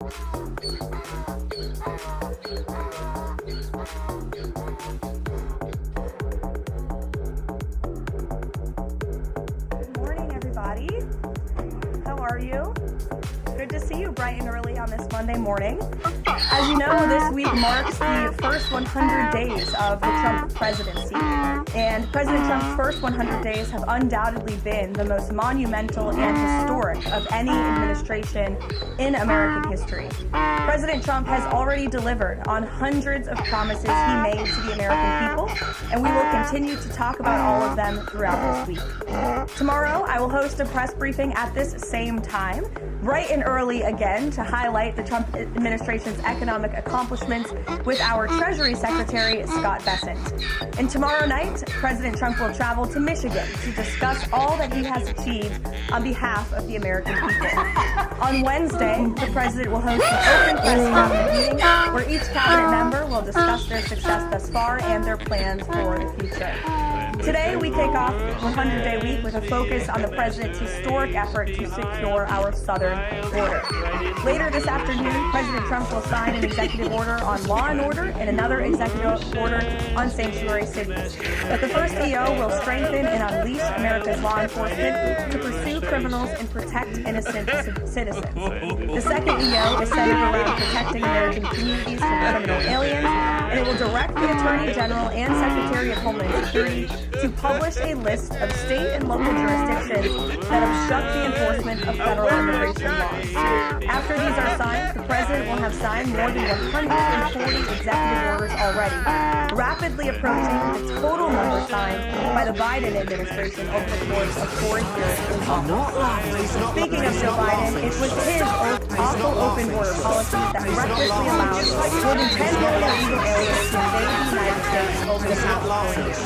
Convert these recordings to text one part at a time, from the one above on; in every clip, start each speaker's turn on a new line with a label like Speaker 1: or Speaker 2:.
Speaker 1: morning, everybody. How are you? Good to see you bright and early on this Monday morning. As you know, this week marks the first 100 days of the Trump presidency, and President Trump's first 100 days have undoubtedly been the most monumental and historic of any administration in American history. President Trump has already delivered on hundreds of promises he made to the American people, and we will continue to talk about all of them throughout this week. Tomorrow, I will host a press briefing at this same time, bright and early again, to highlight the Trump administration's economic accomplishments with our Treasury Secretary, Scott Bessent. And tomorrow night, President Trump will travel to Michigan to discuss all that he has achieved on behalf of the American people. On Wednesday, the president will host an open press cabinet meeting where each cabinet member will discuss their success thus far and their plans for the future. Today, we kick off the 100-day week with a focus on the president's historic effort to secure our southern border. Later this afternoon, President Trump will sign an executive order on law and order and another executive order on sanctuary cities. But the first EO will strengthen and unleash America's law enforcement to pursue criminals and protect innocent citizens. The second EO is centered around protecting American communities from criminal aliens, and it will direct the Attorney General and Secretary of Homeland Security to publish a list of state and local jurisdictions that obstruct the enforcement of federal immigration laws. After these are signed, the president will have signed more than 140 executive orders already, rapidly approaching the total number signed by the Biden administration over the course of 4 years in office. Speaking of Joe Biden, it was his awful open border policy that recklessly allowed more than 10 million illegal aliens to invade the United States over the past 4 years.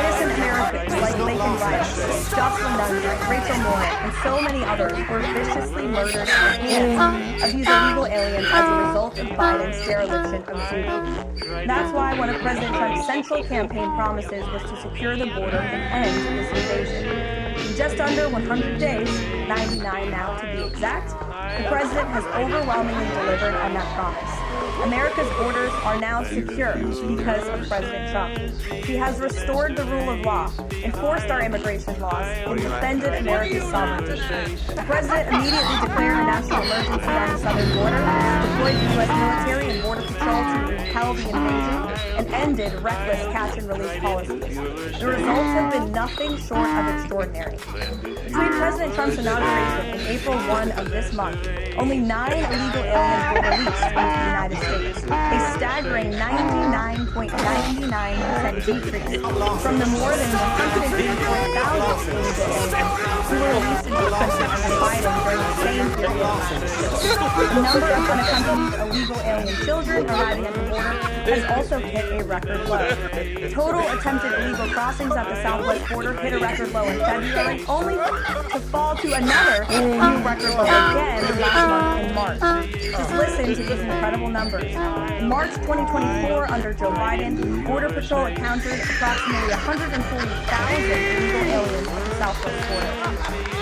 Speaker 1: Innocent Americans like Laken Riley, Jocelyn Dundee, Rachel Moore, and so many others were viciously murdered at the hands of these illegal aliens as a result of Biden's dereliction of duty. That's why one of President Trump's central campaign promises was to secure the border and end this invasion. In just under 100 days, 99 now to be exact, the president has overwhelmingly delivered on that promise. America's borders are now secure because of President Trump. He has restored the rule of law, enforced our immigration laws, and defended America's sovereignty. The president immediately declared a national emergency on the southern border, deployed the U.S. military and Border Patrol to repel the invasion, and ended reckless catch-and-release policies. The results have been nothing short of extraordinary. Between President Trump's inauguration and April 1 of this month, only 9 illegal aliens were released into the United States, a staggering 99.99% decrease from the more than 184,000 illegal aliens who were released into the country under Biden during the same period last year. The number of unaccompanied illegal alien children arriving at the border has also hit a record low. Total attempted illegal crossings at the southwest border hit a record low in February, only to fall to another new record low again last month in March. Just listen to these incredible numbers. In March 2024, under Joe Biden, Border Patrol encountered approximately 140,000 illegal aliens at the southwest border.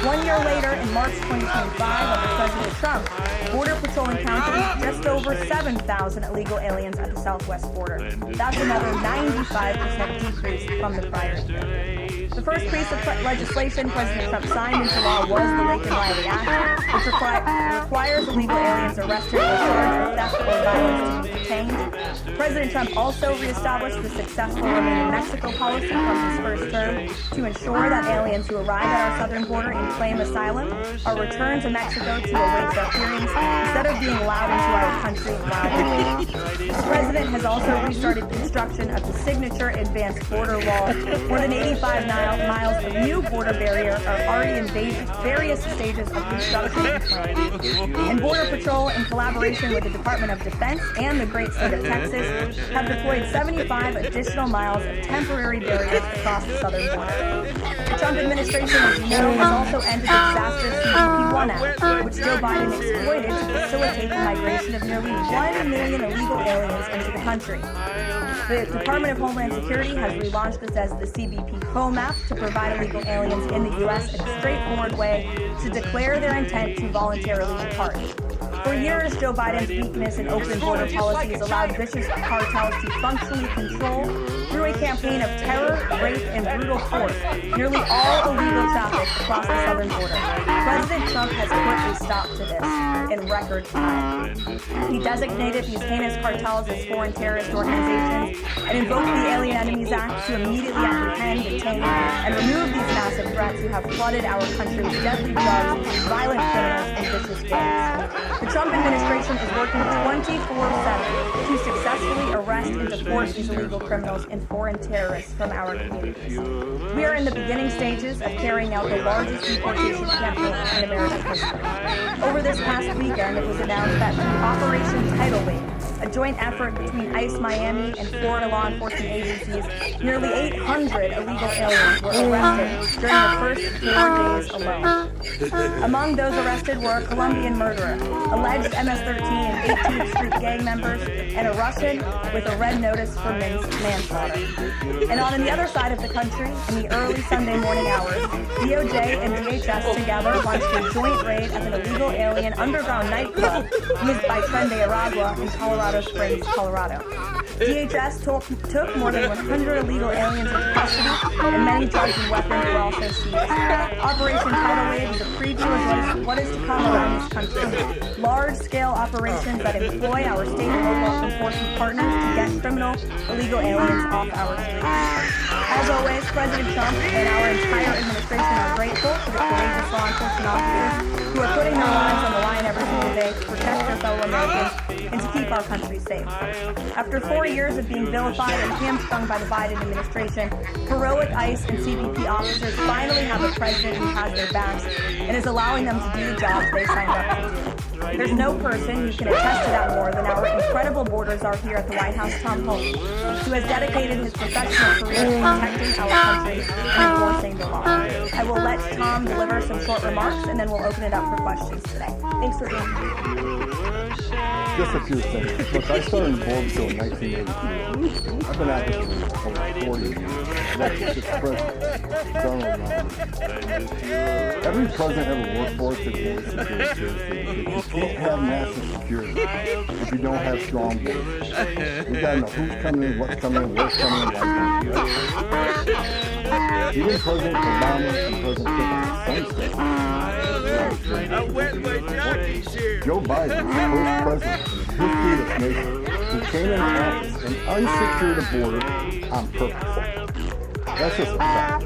Speaker 1: 1 year later, in March 2025, under President Trump, Border Patrol encountered just over 7,000 illegal aliens at the southwest border. That's another 95% decrease from the prior year. The first piece of legislation President Trump signed into law was the Laken Riley Act, which requires illegal aliens arrested or charged with theft or violence to be detained. President Trump also reestablished the successful Remain in Mexico policy from his first term to ensure that aliens who arrive at our southern border and claim asylum are returned to Mexico to await their hearings instead of being allowed into our country while waiting. The president has also restarted construction of the signature advanced border wall. More than 85 miles of new border barrier are already in various stages of construction and planning. And Border Patrol, in collaboration with the Department of Defense and the great state of Texas, have deployed 75 additional miles of temporary barriers across the southern border. The Trump administration, as you know, has also ended the disastrous CBP-1 Act, which Joe Biden exploited to facilitate the migration of nearly 1 million illegal aliens into the country. The Department of Homeland Security has relaunched this as the CBP Pro-Map to provide illegal aliens in the U.S. a straightforward way to declare their intent to voluntarily depart. For years, Joe Biden's weakness in open border policies allowed vicious cartels to functionally control, through a campaign of terror, rape, and brutal force, nearly all illegal traffic across the southern border. President Trump has put a stop to this in record time. He designated these heinous cartels as foreign terrorist organizations and invoked the Alien Enemies Act to immediately apprehend, detain, and remove these massive threats who have flooded our country with deadly drugs, violent criminals, and vicious gangs. The Trump administration is working 24/7 to successfully arrest and deport these illegal criminals and foreign terrorists from our communities. We are in the beginning stages of carrying out the largest deportation campaign in American history. Over this past weekend, it was announced that through Operation Tidal Wave, a joint effort between ICE Miami and Florida law enforcement agencies, nearly 800 illegal aliens were arrested during the first 4 days alone. Among those arrested were a Colombian murderer, alleged MS-13 and 18th Street gang members, and a Russian with a red notice for manslaughter. And on the other side of the country, in the early Sunday morning hours, DOJ and DHS together launched a joint raid of an illegal alien underground nightclub used by Tren de Aragua in Colorado Springs, Colorado. DHS took more than 100 illegal aliens into custody, and many drugs and weapons were also seized. Operation Tidal Wave is a preview of what is to come around this country. Large-scale operations that employ our state and local enforcement partners to get criminal, illegal aliens off our streets. As always, President Trump and our entire administration are grateful to the courageous law enforcement officers who are putting their lives on the line every single day to protect their fellow Americans and to keep our country safe. After 4 years of being vilified and hamstrung by the Biden administration, heroic ICE and CBP officers finally have a president who has their backs and is allowing them to do the jobs they signed up to do. There's no person who can attest to that more than our incredible border czar here at the White House, Tom Holt, who has dedicated his professional career to protecting our country and enforcing the law. I will let Tom deliver some short remarks, and then we'll open it up for questions today. Thanks for being here.
Speaker 2: Just a few things. Look, I started in the board show in 1982. I've been at this for over 40 years. Elected six presidents. Donald Trump. Every president ever worked for us has always secured security. You can't have national security if you don't have strong borders. We gotta know who's coming in, what's coming in, where's coming in, why coming in. Even President Obama and President Clinton, Joe Biden, the first president in the history of this nation, who came into office and unsecured the border on purpose. That's just a fact.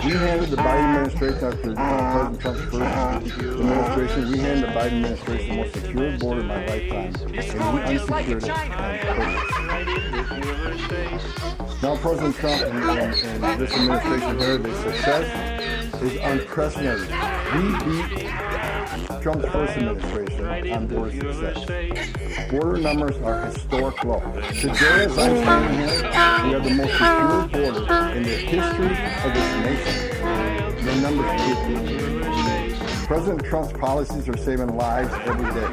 Speaker 2: We handed the Biden administration, after President Trump's first administration, we handed the Biden administration the most secure border in my lifetime, and we unsecured it on purpose. Now President Trump and this administration here, the success is unprecedented. We beat Trump's first administration on border success. Border numbers are historic low. Today, as I'm standing here, we have the most secure border in the history of this nation. The numbers keep. President Trump's policies are saving lives every day.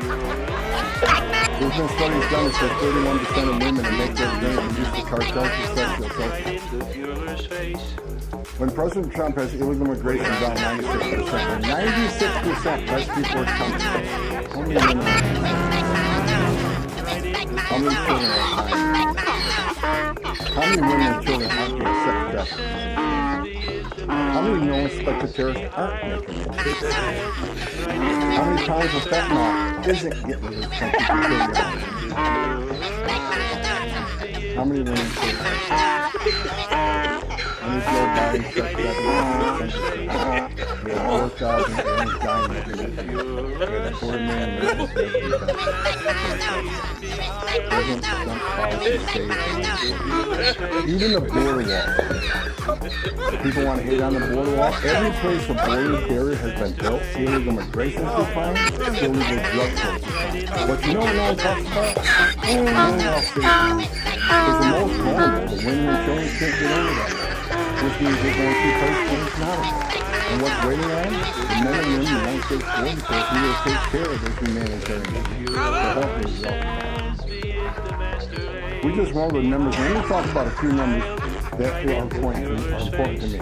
Speaker 2: There's been studies done that say 31% of women that make their journey reduce the cartels to sexual assault. When President Trump has illegal immigration down 96%, 96% less people are coming. How many women are How many children are dying? How many women and children aren't getting sex deaths? How many no-inspected terrorists aren't making it? How many times the fentanyl isn't getting to this country for killing us? How many women and children and Joe Biden said that we have 4,000 aliens dying every day. We have a quarter million Americans President Trump's policy saves. Even the border wall. People want to hate on the border wall. Every place a border barrier has been built, illegal immigration is defined, illegal drug courts is defined. But you know what no one talks about? Because the most vulnerable, the women and children can't get over that. Which means they're going to keep things not and what's waiting on them? The men and women in the United States Border Force who will take care of this humanitarian issue. We just rolled the numbers, and let me talk about a few numbers that are important to me.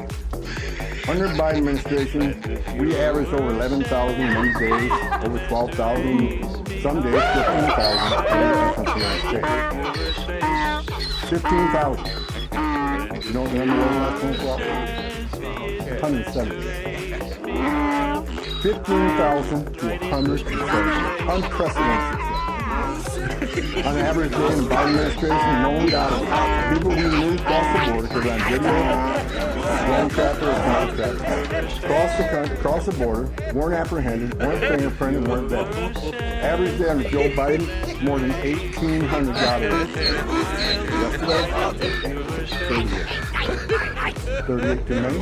Speaker 2: Under Biden administration, we averaged over 11,000 many days, over 12,000, some days 15,000 in the United States. 15,000. You know what the number was last 24 hours? 170. 15,000 to 170. Unprecedented success. On average day in the Biden administration, no one got it. People who moved across the border, because on video, one trapper or small trapper, across the border, weren't apprehended, weren't fingerprinted, weren't vetted. Average day under Joe Biden, more than 1,800 got it. Yesterday, 38 too many.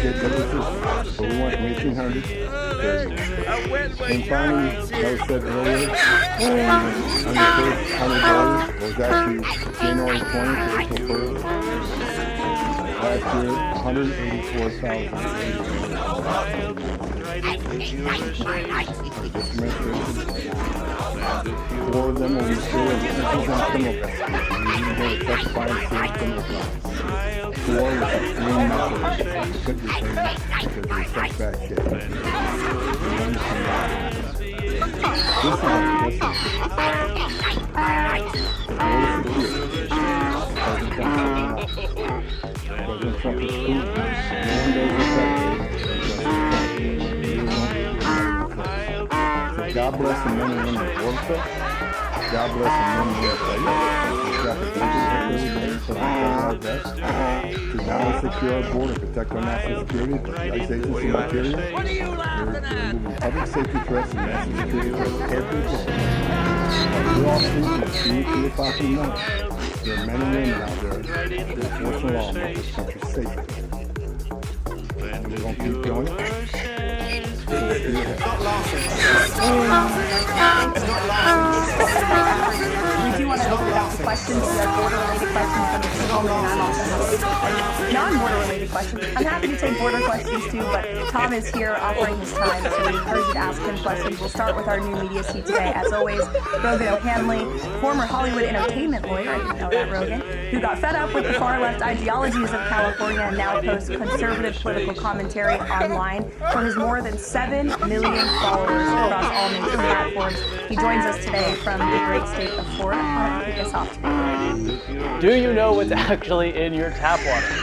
Speaker 2: Get differences. So we went from 1,800 to 38. And finally, as I said earlier, on the first 100 days, it was actually January 20th to April 1st. Last year, 184,000. Four of them will be still in criminal investigation. They're going to testify in serious criminal crimes. Four with extreme methods could be taken because they're such bad shit. President Trump is Spoof. No one knows so God bless the men and women that work for. God bless the men and women that fight. We've got the country every day for our best to not only secure our border, protect our national security, but the United States agency material. What are you laughing at? Public safety threats and national security threats every day. We all sleep at 2 o'clock in the night. There are men and women out there that enforce the law and make this country safer. And we're going to keep going.
Speaker 1: We do want to open it up to questions. We have border-related questions from the people, and I'm also having non-border-related questions. I'm happy to take border questions too, but Tom is here offering his time, so we encourage you to ask him questions. We'll start with our new media seat today. As always, Rogan O'Hanley, former Hollywood entertainment lawyer, I didn't know that, Rogan, who got fed up with the far-left ideologies of California and now posts conservative political commentary online for his more than 7 million followers across all major platforms. He joins us today from the great state of Florida. Why don't you kick us off today?
Speaker 3: Do you know what's actually in your tap water?